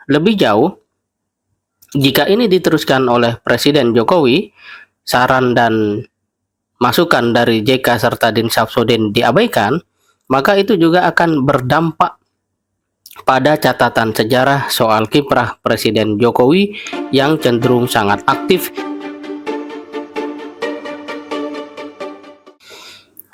Lebih jauh, jika ini diteruskan oleh Presiden Jokowi, saran dan masukan dari JK serta Din Syamsuddin diabaikan, maka itu juga akan berdampak pada catatan sejarah soal kiprah Presiden Jokowi yang cenderung sangat aktif.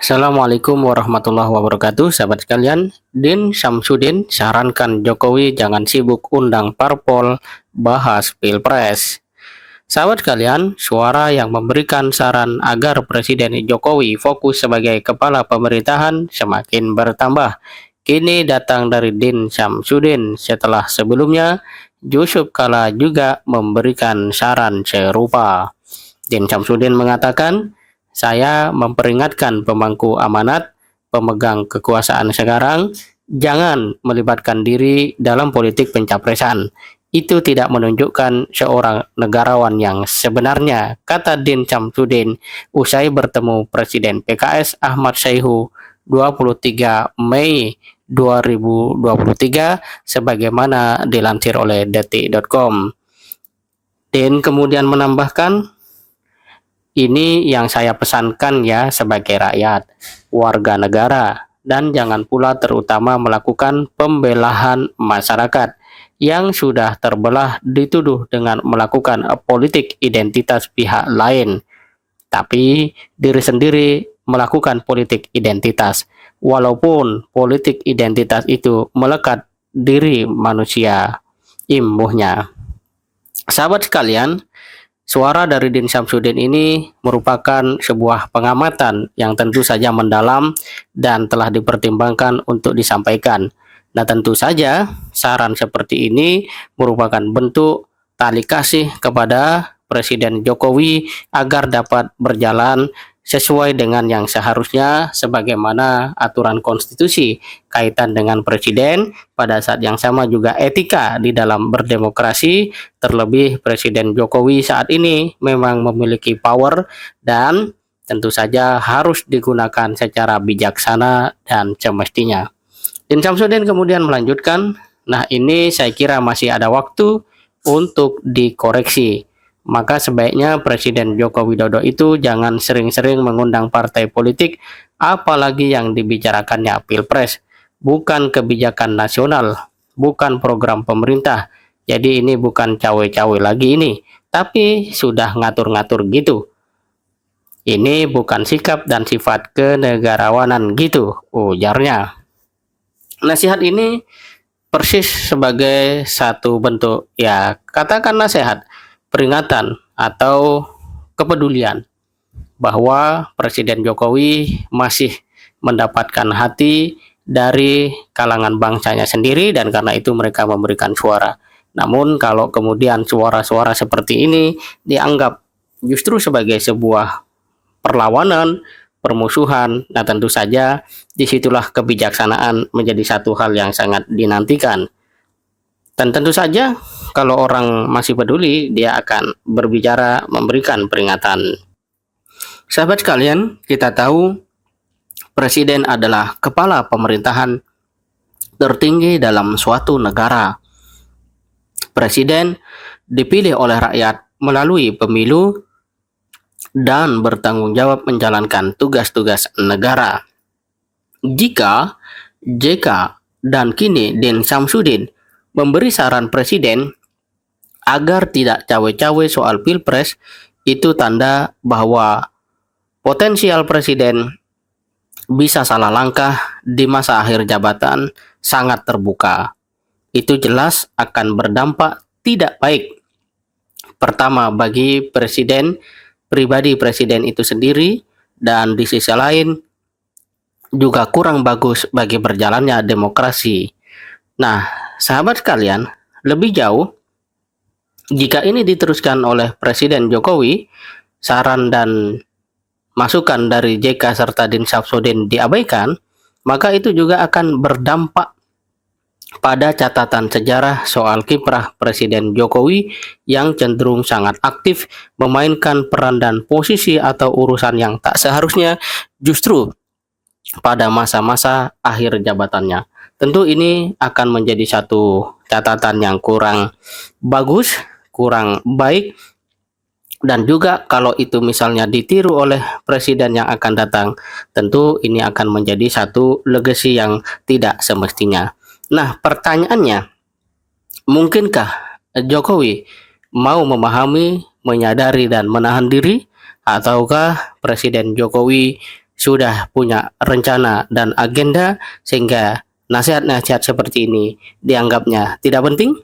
Assalamualaikum warahmatullahi wabarakatuh, sahabat sekalian. Din Syamsuddin sarankan Jokowi jangan sibuk undang parpol, bahas pilpres. Sahabat sekalian, suara yang memberikan saran agar Presiden Jokowi fokus sebagai kepala pemerintahan semakin bertambah. Kini datang dari Din Syamsuddin setelah sebelumnya Yusuf Kala juga memberikan saran serupa. Din Syamsuddin mengatakan, saya memperingatkan pemangku amanat, pemegang kekuasaan sekarang, jangan melibatkan diri dalam politik pencapresan. Itu tidak menunjukkan seorang negarawan yang sebenarnya, kata Din Syamsuddin usai bertemu Presiden PKS Ahmad Syaihu 23 Mei 2023 sebagaimana dilansir oleh detik.com. Din kemudian menambahkan, ini yang saya pesankan ya sebagai rakyat, warga negara, dan jangan pula terutama melakukan pembelahan masyarakat yang sudah terbelah dituduh dengan melakukan politik identitas pihak lain. Tapi diri sendiri melakukan politik identitas, walaupun politik identitas itu melekat diri manusia imbuhnya. Sahabat sekalian, suara dari Din Syamsuddin ini merupakan sebuah pengamatan yang tentu saja mendalam dan telah dipertimbangkan untuk disampaikan. Nah, tentu saja saran seperti ini merupakan bentuk tali kasih kepada Presiden Jokowi agar dapat berjalan sesuai dengan yang seharusnya sebagaimana aturan konstitusi kaitan dengan presiden, pada saat yang sama juga etika di dalam berdemokrasi. Terlebih Presiden Jokowi saat ini memang memiliki power dan tentu saja harus digunakan secara bijaksana dan semestinya. Din Syamsuddin kemudian melanjutkan, nah ini saya kira masih ada waktu untuk dikoreksi. Maka sebaiknya Presiden Joko Widodo itu jangan sering-sering mengundang partai politik, apalagi yang dibicarakannya pilpres. Bukan kebijakan nasional, bukan program pemerintah. Jadi ini bukan cawe-cawe lagi ini, tapi sudah ngatur-ngatur gitu. Ini bukan sikap dan sifat kenegarawanan gitu, ujarnya. Nasihat ini persis sebagai satu bentuk, ya katakan nasihat, peringatan atau kepedulian bahwa Presiden Jokowi masih mendapatkan hati dari kalangan bangsanya sendiri dan karena itu mereka memberikan suara. Namun kalau kemudian suara-suara seperti ini dianggap justru sebagai sebuah perlawanan, permusuhan, nah tentu saja disitulah kebijaksanaan menjadi satu hal yang sangat dinantikan. Dan tentu saja kalau orang masih peduli, dia akan berbicara, memberikan peringatan. Sahabat sekalian, kita tahu presiden adalah kepala pemerintahan tertinggi dalam suatu negara. Presiden dipilih oleh rakyat melalui pemilu dan bertanggung jawab menjalankan tugas-tugas negara. Jika JK dan kini Din Syamsuddin memberi saran presiden agar tidak cawe-cawe soal pilpres, itu tanda bahwa potensial presiden bisa salah langkah di masa akhir jabatan sangat terbuka. Itu jelas akan berdampak tidak baik. Pertama, bagi presiden, pribadi presiden itu sendiri, dan di sisi lain juga kurang bagus bagi berjalannya demokrasi. Nah, sahabat sekalian, lebih jauh, jika ini diteruskan oleh Presiden Jokowi, saran dan masukan dari JK serta Din Syamsuddin diabaikan, maka itu juga akan berdampak pada catatan sejarah soal kiprah Presiden Jokowi yang cenderung sangat aktif memainkan peran dan posisi atau urusan yang tak seharusnya justru pada masa-masa akhir jabatannya. Tentu ini akan menjadi satu catatan yang kurang bagus, kurang baik, dan juga kalau itu misalnya ditiru oleh presiden yang akan datang, tentu ini akan menjadi satu legacy yang tidak semestinya. Nah, pertanyaannya, mungkinkah Jokowi mau memahami, menyadari, dan menahan diri, ataukah Presiden Jokowi sudah punya rencana dan agenda sehingga nasihat-nasihat seperti ini dianggapnya tidak penting?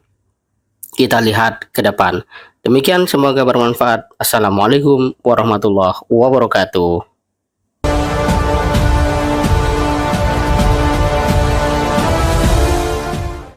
Kita lihat ke depan. Demikian, semoga bermanfaat. Assalamualaikum warahmatullahi wabarakatuh.